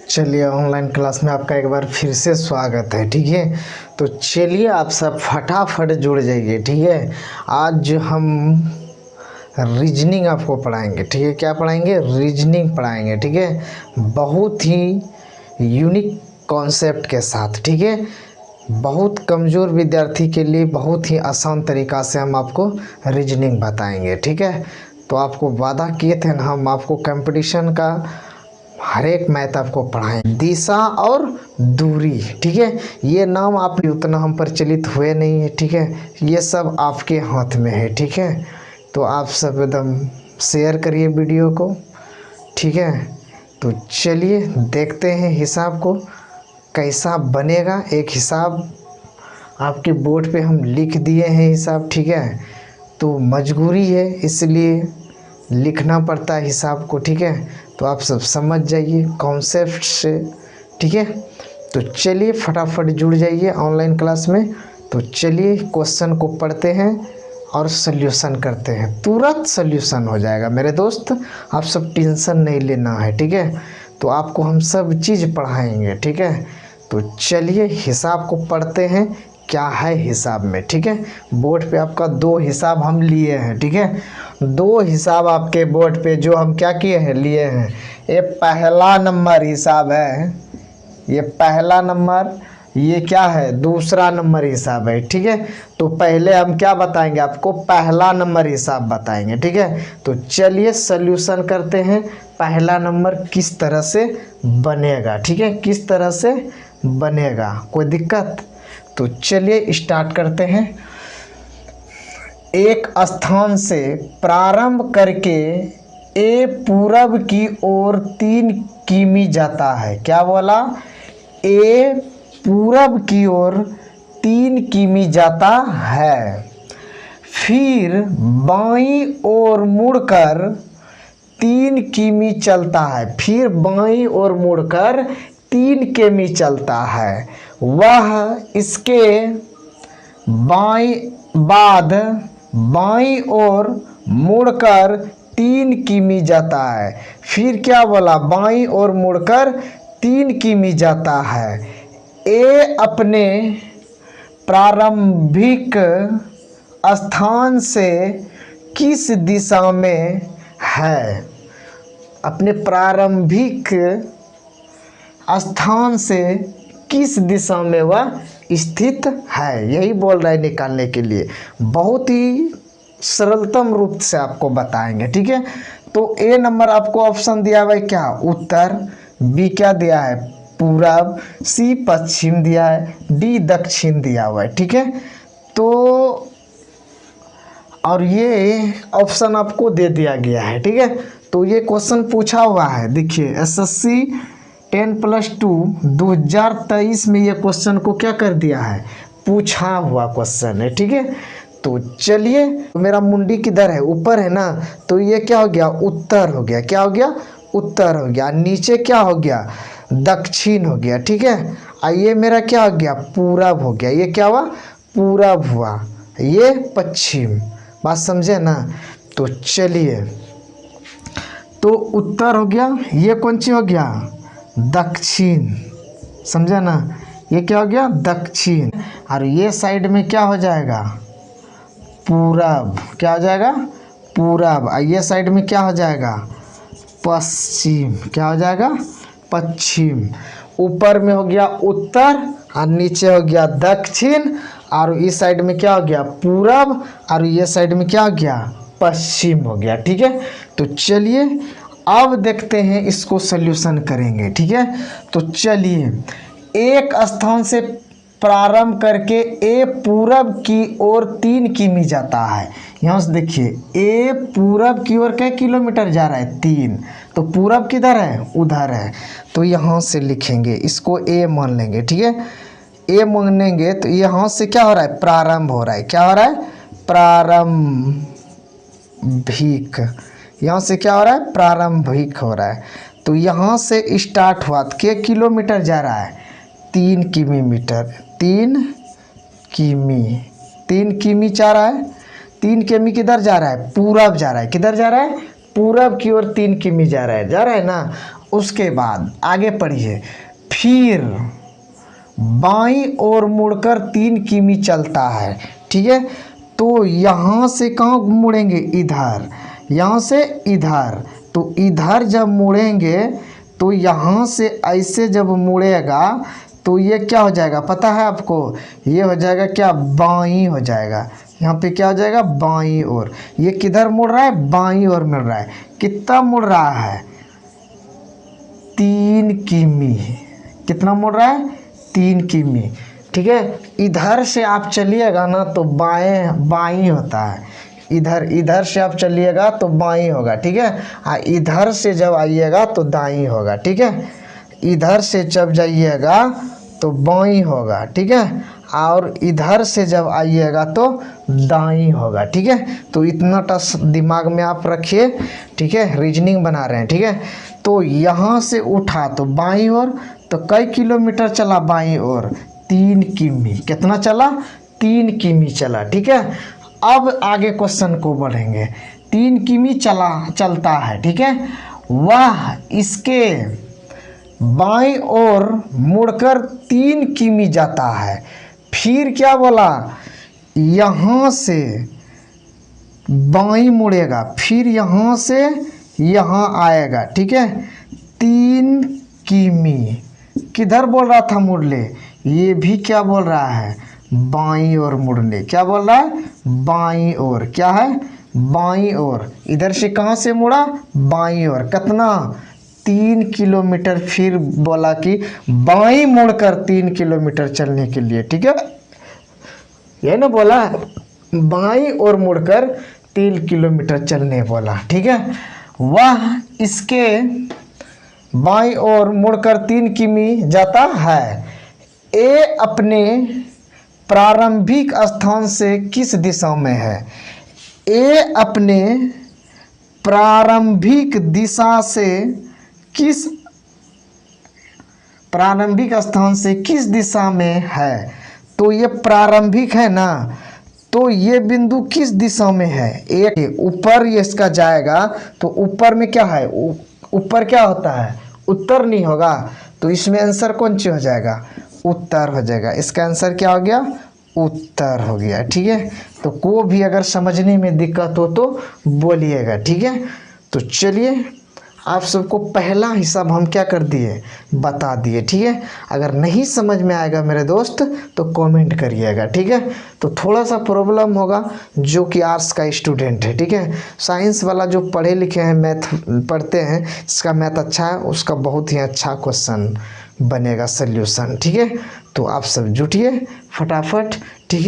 चलिए online class में आपका एक बार फिर से स्वागत है। ठीक है, तो चलिए आप सब फटाफट जुड़ जाइए। ठीक है, आज हम रीजनिंग आपको पढ़ाएंगे। ठीक है, क्या पढ़ाएंगे? रीजनिंग पढ़ाएंगे। ठीक है, बहुत ही यूनिक कॉन्सेप्ट के साथ। ठीक है, बहुत कमज़ोर विद्यार्थी के लिए बहुत ही आसान तरीक़ा से हम आपको रीजनिंग बताएंगे। ठीक है, तो आपको वादा किए थे ना, हम आपको कंपटीशन का हर एक मैथ आपको पढ़ाएं। दिशा और दूरी, ठीक है, ये नाम आप उतना हम प्रचलित हुए नहीं है। ठीक है, ये सब आपके हाथ में है। ठीक है, तो आप सब एकदम शेयर करिए वीडियो को। ठीक है, तो चलिए देखते हैं हिसाब को कैसा बनेगा। एक हिसाब आपके बोर्ड पे हम लिख दिए हैं हिसाब। ठीक है, तो मजबूरी है इसलिए लिखना पड़ता है हिसाब को। ठीक है, तो आप सब समझ जाइए कॉन्सेप्ट से। ठीक है, तो चलिए फटाफट जुड़ जाइए ऑनलाइन क्लास में। तो चलिए क्वेश्चन को पढ़ते हैं और सल्यूशन करते हैं। तुरंत सल्यूशन हो जाएगा मेरे दोस्त, आप सब टेंशन नहीं लेना है। ठीक है, तो आपको हम सब चीज़ पढ़ाएंगे। ठीक है, तो चलिए हिसाब को पढ़ते हैं क्या है हिसाब में। ठीक है, बोर्ड पे आपका दो हिसाब हम लिए हैं। ठीक है, दो हिसाब आपके बोर्ड पे जो हम क्या किए हैं, लिए हैं। ये पहला नंबर हिसाब है, ये पहला नंबर, ये क्या है, दूसरा नंबर हिसाब है। ठीक है, तो पहले हम क्या बताएंगे आपको, पहला नंबर हिसाब बताएंगे। ठीक है, तो चलिए सल्यूशन करते हैं। पहला नंबर किस तरह से बनेगा, ठीक है, किस तरह से बनेगा, कोई दिक्कत? तो चलिए स्टार्ट करते हैं। एक स्थान से प्रारंभ करके ए पूरब की ओर 3 किमी जाता है। क्या बोला? ए पूरब की ओर 3 किमी जाता है, फिर बाईं ओर मुड़कर 3 किमी चलता है, फिर बाईं ओर मुड़कर 3 किमी चलता है। वह इसके बाद बाईं ओर मुड़कर 3 किमी जाता है। फिर क्या बोला? बाईं ओर मुड़कर 3 किमी जाता है। ए अपने प्रारंभिक स्थान से किस दिशा में है? अपने प्रारंभिक स्थान से किस दिशा में वह स्थित है, यही बोल रहा है निकालने के लिए। बहुत ही सरलतम रूप से आपको बताएंगे। ठीक है, तो ए नंबर आपको ऑप्शन दिया हुआ है क्या, उत्तर। बी क्या दिया है, पूरब। सी पश्चिम दिया है। डी दक्षिण दिया हुआ है। ठीक है, तो और ये ऑप्शन आपको दे दिया गया है। ठीक है, तो ये क्वेश्चन पूछा हुआ है, देखिए एसएससी 10+2 2023 में ये क्वेश्चन को क्या कर दिया है, पूछा हुआ क्वेश्चन है। ठीक है, तो चलिए, मेरा मुंडी किधर है, ऊपर है ना, तो ये क्या हो गया, उत्तर हो गया। क्या हो गया? उत्तर हो गया। नीचे क्या हो गया, दक्षिण हो गया। ठीक है, और ये मेरा क्या हो गया, पूरब हो गया। ये क्या हुआ, पूरब हुआ। ये पश्चिम। बात समझे ना? तो चलिए, तो उत्तर हो गया, ये कौन सी हो गया, दक्षिण। समझा ना? ये क्या हो गया, दक्षिण। और ये साइड में क्या हो जाएगा, पूरब। क्या हो जाएगा, पूरब। और ये साइड में क्या हो जाएगा, पश्चिम। क्या हो जाएगा, पश्चिम। ऊपर में हो गया उत्तर और नीचे हो गया दक्षिण, और इस साइड में क्या हो गया, पूरब, और ये साइड में क्या हो गया, पश्चिम हो गया। ठीक है, तो चलिए अब देखते हैं, इसको सल्यूशन करेंगे। ठीक है, तो चलिए, एक स्थान से प्रारंभ करके ए पूरब की ओर 3 किमी जाता है। यहाँ से देखिए, ए पूरब की ओर क्या किलोमीटर जा रहा है, 3। तो पूरब किधर है, उधर है। तो यहाँ से लिखेंगे, इसको ए मान लेंगे। ठीक है, ए मानेंगे तो यहाँ से क्या हो रहा है, प्रारंभ हो रहा है। क्या हो रहा है, प्रारंभिक। यहाँ से क्या हो रहा है, प्रारंभिक हो रहा है। तो यहाँ से स्टार्ट हुआ, क्या किलोमीटर जा रहा है, 3 किलोमीटर। 3 किमी, 3 किमी जा रहा है। 3 किमी किधर जा रहा है, पूरब जा रहा है। किधर जा रहा है, पूरब की ओर 3 किमी जा रहा है, ना। उसके बाद आगे पढ़िए, फिर बाईं ओर मुड़कर 3 किमी चलता है। ठीक है, तो यहाँ से कहाँ मुड़ेंगे, इधर, यहाँ से इधर। तो इधर जब मुड़ेंगे तो यहाँ से ऐसे जब मुड़ेगा तो ये क्या हो जाएगा पता है आपको, ये हो जाएगा क्या, बाईं हो जाएगा। यहाँ पे क्या हो जाएगा, बाईं ओर। ये किधर मुड़ रहा है, बाईं ओर मुड़ रहा है। कितना मुड़ रहा है, 3 किमी। कितना मुड़ रहा है, 3 किमी। ठीक है, इधर से आप चलिएगा ना तो बाईं होता है, इधर से आप चलिएगा तो बाईं होगा। ठीक है, इधर से जब आइएगा तो दाईं होगा। ठीक है, इधर से जब जाइएगा तो बाईं होगा। ठीक है, और इधर से जब आइएगा तो दाईं होगा। ठीक है, तो इतना टस दिमाग में आप रखिए। ठीक है, रीजनिंग बना रहे हैं। ठीक है, तो यहाँ से उठा तो बाईं ओर, तो कई किलोमीटर चला बाईं ओर, 3 किमी। कितना चला, 3 किमी चला। ठीक है, अब आगे क्वेश्चन को बढ़ेंगे। 3 किमी चलता है। ठीक है, वह इसके बाईं ओर मुड़कर 3 किमी जाता है। फिर क्या बोला, यहाँ से बाईं मुड़ेगा, फिर यहाँ से यहाँ आएगा। ठीक है, 3 किमी किधर बोल रहा था मुड़ले, ये भी क्या बोल रहा है, बाईं ओर मुड़ने। क्या बोल रहा है, बाईं ओर। क्या है, बाईं ओर। इधर से कहाँ से मुड़ा, बाईं ओर। कितना, 3 किलोमीटर। फिर बोला कि बाईं मुड़कर 3 किलोमीटर चलने के लिए। ठीक है, ये ना बोला, बाईं ओर मुड़कर 3 किलोमीटर चलने बोला। ठीक है, वह इसके बाईं ओर मुड़कर 3 किमी जाता है। ए अपने प्रारंभिक स्थान से किस दिशा में है, ए अपने प्रारंभिक दिशा से प्रारंभिक स्थान से किस दिशा में है। तो ये प्रारंभिक है ना, तो ये बिंदु किस दिशा में है, एक ऊपर ये इसका जाएगा। तो ऊपर में क्या है, ऊपर क्या होता है, उत्तर नहीं होगा। तो इसमें आंसर कौन सी हो जाएगा, उत्तर हो जाएगा। इसका आंसर क्या हो गया, उत्तर हो गया। ठीक है, तो को भी अगर समझने में दिक्कत हो तो बोलिएगा। ठीक है, तो चलिए आप सबको पहला हिसाब हम क्या कर दिए, बता दिए। ठीक है, अगर नहीं समझ में आएगा मेरे दोस्त तो कमेंट करिएगा। ठीक है, तो थोड़ा सा प्रॉब्लम होगा जो कि आर्ट्स का स्टूडेंट है। ठीक है, साइंस वाला जो पढ़े लिखे हैं, मैथ पढ़ते हैं, इसका मैथ अच्छा है, उसका बहुत ही अच्छा क्वेश्चन बनेगा, सल्यूशन। ठीक है, तो आप सब जुटिए फटाफट। ठीक है।